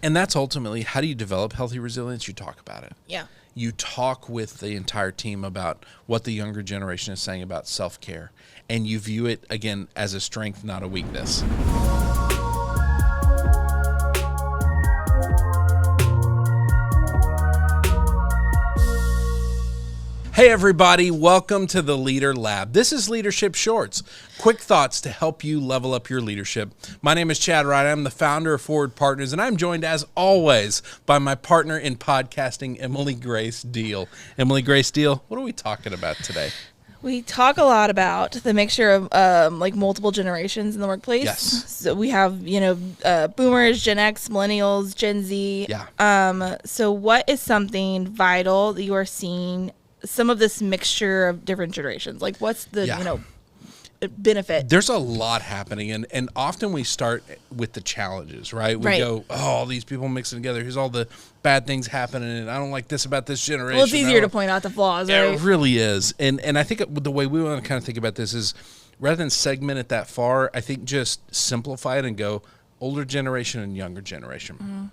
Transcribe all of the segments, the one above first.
And that's ultimately, how do you develop healthy resilience? You talk about it. Yeah. You talk with the entire team about what the younger generation is saying about self-care. And you view it, again, as a strength, not a weakness. Hey everybody, welcome to the Leader Lab. This is Leadership Shorts, quick thoughts to help you level up your leadership. My name is Chad Wright. I'm the founder of Forward Partners, and I'm joined as always by my partner in podcasting, Emily Grace Deal. Emily Grace Deal, what are we talking about today? We talk a lot about the mixture of like multiple generations in the workplace. Yes. So we have, boomers, Gen X, millennials, Gen Z. Yeah. So what is something vital that you are seeing some of this mixture of different generations? Like what's the, benefit? There's a lot happening, and often we start with the challenges, right? We go, all these people mixing together. Here's all the bad things happening, and I don't like this about this generation. Well, it's easier to point out the flaws, right? It really is. And I think the way we want to kind of think about this is, rather than segment it that far, I think just simplify it and go older generation and younger generation. Mm-hmm.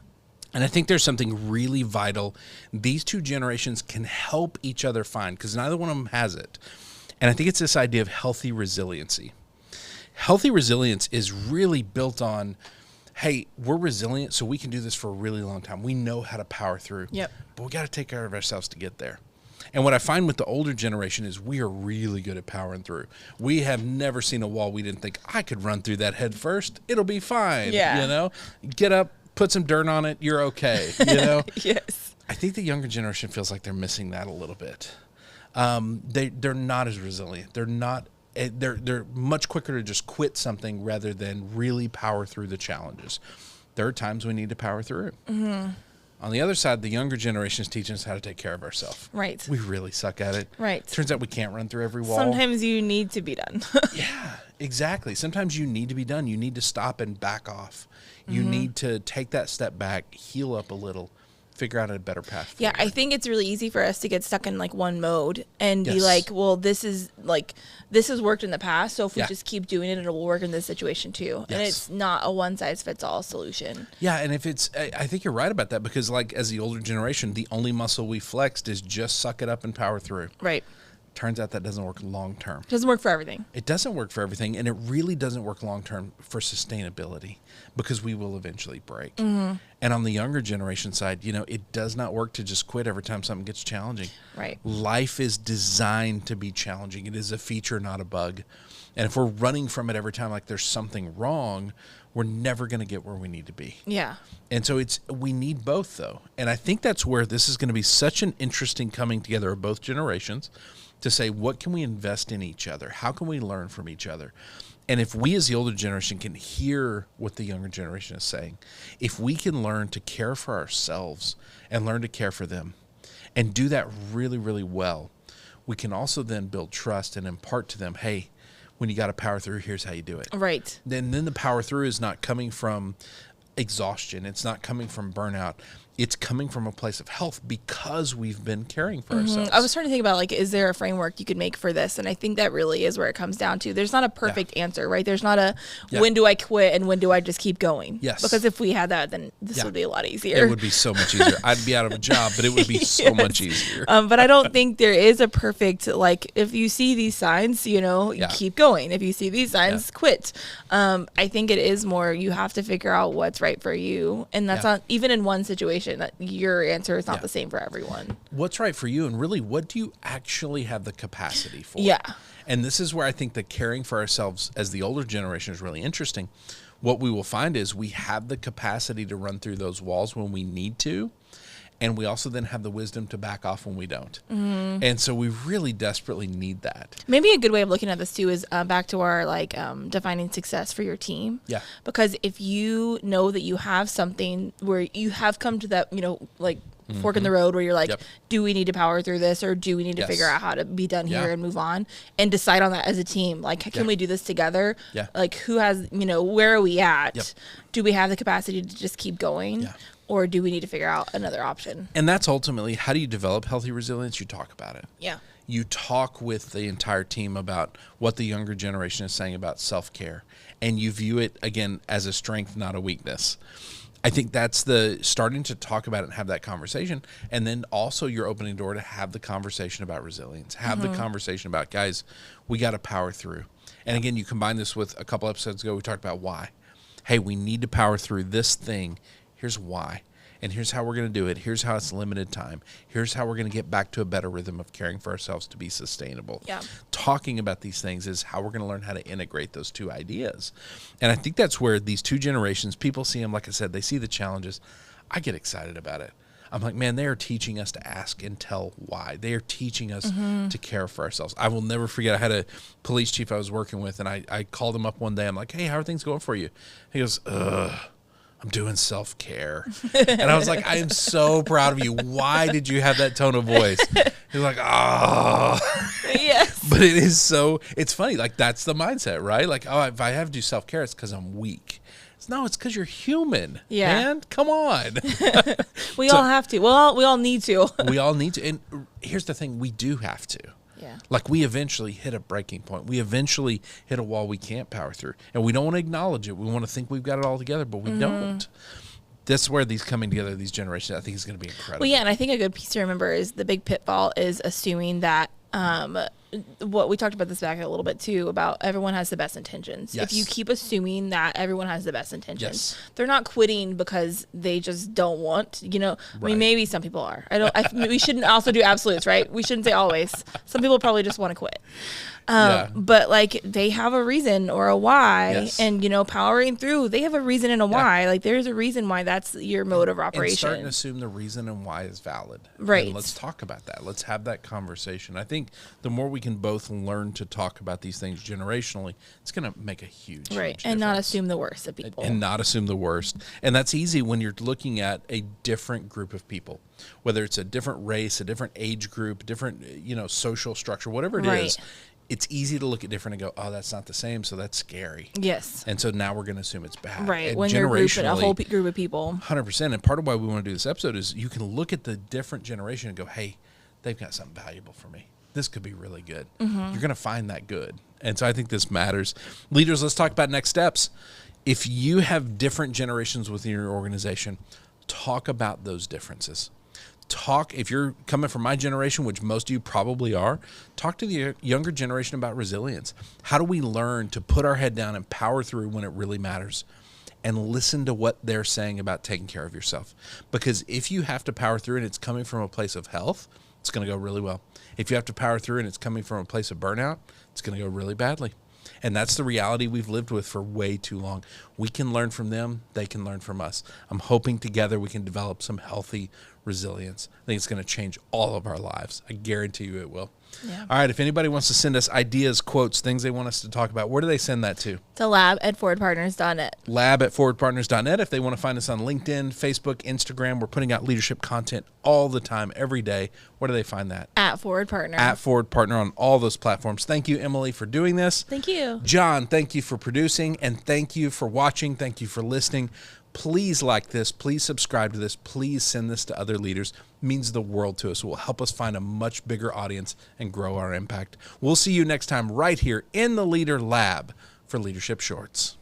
And I think there's something really vital these two generations can help each other find, because neither one of them has it. And I think it's this idea of healthy resiliency. Healthy resilience is really built on, hey, we're resilient, so we can do this for a really long time. We know how to power through. Yep. But we got to take care of ourselves to get there. And what I find with the older generation is we are really good at powering through. We have never seen a wall we didn't think, I could run through that head first. It'll be fine. Yeah. Get up, put some dirt on it, you're okay, Yes. I think the younger generation feels like they're missing that a little bit. They're not as resilient. They're much quicker to just quit something rather than really power through the challenges. There are times we need to power through. Mm-hmm. On the other side, the younger generation is teaching us how to take care of ourselves. Right. We really suck at it. Right. Turns out we can't run through every wall. Sometimes you need to be done. Yeah, exactly. Sometimes you need to be done. You need to stop and back off. You need to take that step back, heal up a little, figure out a better path forward. Yeah, I think it's really easy for us to get stuck in like one mode and be Yes. like, well, this has worked in the past, so if we just keep doing it, it'll work in this situation too. Yes. And it's not a one-size-fits-all solution. Yeah, and if I think you're right about that, because like as the older generation, the only muscle we flexed is just suck it up and power through. Right. Turns out that doesn't work long term. It doesn't work for everything. It doesn't work for everything, and it really doesn't work long term for sustainability, because we will eventually break. Mm-hmm. And on the younger generation side, it does not work to just quit every time something gets challenging. Right. Life is designed to be challenging. It is a feature, not a bug. And if we're running from it every time like there's something wrong, we're never going to get where we need to be. Yeah. And so we need both, though. And I think that's where this is going to be such an interesting coming together of both generations, to say, what can we invest in each other? How can we learn from each other? And if we as the older generation can hear what the younger generation is saying, if we can learn to care for ourselves and learn to care for them and do that really, really well, we can also then build trust and impart to them, hey, when you got to power through, here's how you do it. Right. Then the power through is not coming from exhaustion. It's not coming from burnout. It's coming from a place of health because we've been caring for ourselves. I was trying to think about, is there a framework you could make for this? And I think that really is where it comes down to. There's not a perfect answer, right? There's not a when do I quit and when do I just keep going? Yes. Because if we had that, then this would be a lot easier. It would be so much easier. I'd be out of a job, but it would be so much easier. But I don't think there is a perfect, if you see these signs, you keep going. If you see these signs, quit. I think it is more, you have to figure out what's right for you. And that's not, even in one situation, that your answer is not the same for everyone. What's right for you, and really, what do you actually have the capacity for? Yeah. And this is where I think the caring for ourselves as the older generation is really interesting. What we will find is we have the capacity to run through those walls when we need to, and we also then have the wisdom to back off when we don't. Mm-hmm. And so we really desperately need that. Maybe a good way of looking at this too is back to our defining success for your team. Yeah. Because if you know that you have something where you have come to that, fork in the road where you're like, do we need to power through this, or do we need to figure out how to be done here and move on, and decide on that as a team? Can we do this together? Yeah. Who has, where are we at? Yep. Do we have the capacity to just keep going? Yeah. Or do we need to figure out another option? And that's ultimately, how do you develop healthy resilience? You talk about it. Yeah. You talk with the entire team about what the younger generation is saying about self-care. And you view it, again, as a strength, not a weakness. I think that's the starting to talk about it and have that conversation. And then also you're opening the door to have the conversation about resilience, have the conversation about, guys, we got to power through. And again, you combine this with a couple episodes ago, we talked about why. Hey, we need to power through this thing. Here's why. And here's how we're going to do it. Here's how it's limited time. Here's how we're going to get back to a better rhythm of caring for ourselves to be sustainable. Yeah. Talking about these things is how we're going to learn how to integrate those two ideas. And I think that's where these two generations, people see them, like I said, they see the challenges. I get excited about it. I'm like, man, they are teaching us to ask and tell why. They are teaching us to care for ourselves. I will never forget, I had a police chief I was working with, and I called him up one day. I'm like, hey, how are things going for you? He goes, I'm doing self-care. And I was like, I am so proud of you. Why did you have that tone of voice? He's like, oh. Yes. But it is so, it's funny. Like, that's the mindset, right? Like, oh, if I have to do self-care, it's because I'm weak. No, it's because you're human. Yeah. Man, come on. We all have to. We all need to. We all need to. And here's the thing. We do have to. Yeah. Like, we eventually hit a breaking point. We eventually hit a wall we can't power through. And we don't want to acknowledge it. We want to think we've got it all together, but we don't. That's where these coming together, these generations, I think is going to be incredible. Well, yeah, and I think a good piece to remember is the big pitfall is assuming that what we talked about this back a little bit too, about everyone has the best intentions. Yes. If you keep assuming that everyone has the best intentions, Yes. they're not quitting because they just don't want, I mean, Right. maybe some people are. We shouldn't also do absolutes, right? We shouldn't say always. Some people probably just want to quit. Yeah. But like they have a reason or a why, Yes. and powering through, they have a reason and a why. Like there's a reason why that's your mode of operation. And starting to assume the reason and why is valid. Right. And let's talk about that. Let's have that conversation. I think the more we can both learn to talk about these things generationally, it's going to make a huge And not difference. assume the worst of people. And not assume the worst. And that's easy when you're looking at a different group of people, whether it's a different race, a different age group, different, social structure, whatever it is. It's easy to look at different and go, oh, that's not the same, so that's scary. Yes. And so now we're going to assume it's bad. Right. And When you're grouping a whole group of people. 100%. And part of why we want to do this episode is you can look at the different generation and go, hey, they've got something valuable for me. This could be really good. You're going to find that good. And so I think this matters. Leaders, let's talk about next steps. If you have different generations within your organization, talk about those differences. If you're coming from my generation, which most of you probably are, talk to the younger generation about resilience. How do we learn to put our head down and power through when it really matters? And listen to what they're saying about taking care of yourself. Because if you have to power through and it's coming from a place of health, it's going to go really well. If you have to power through and it's coming from a place of burnout, it's going to go really badly. And that's the reality we've lived with for way too long. We can learn from them. They can learn from us. I'm hoping together we can develop some healthy resilience. I think it's going to change all of our lives. I guarantee you it will. Yeah. All right. If anybody wants to send us ideas, quotes, things they want us to talk about, where do they send that to? To lab@forwardpartners.net. lab@forwardpartners.net. If they want to find us on LinkedIn, Facebook, Instagram, we're putting out leadership content all the time, every day. Where do they find that? @ForwardPartner. @ForwardPartner on all those platforms. Thank you, Emily, for doing this. Thank you. John, thank you for producing, and thank you for watching. Thank you for listening. Please like this. Please subscribe to this. Please send this to other leaders. It means the world to us. It will help us find a much bigger audience and grow our impact. We'll see you next time right here in the Leader Lab for Leadership Shorts.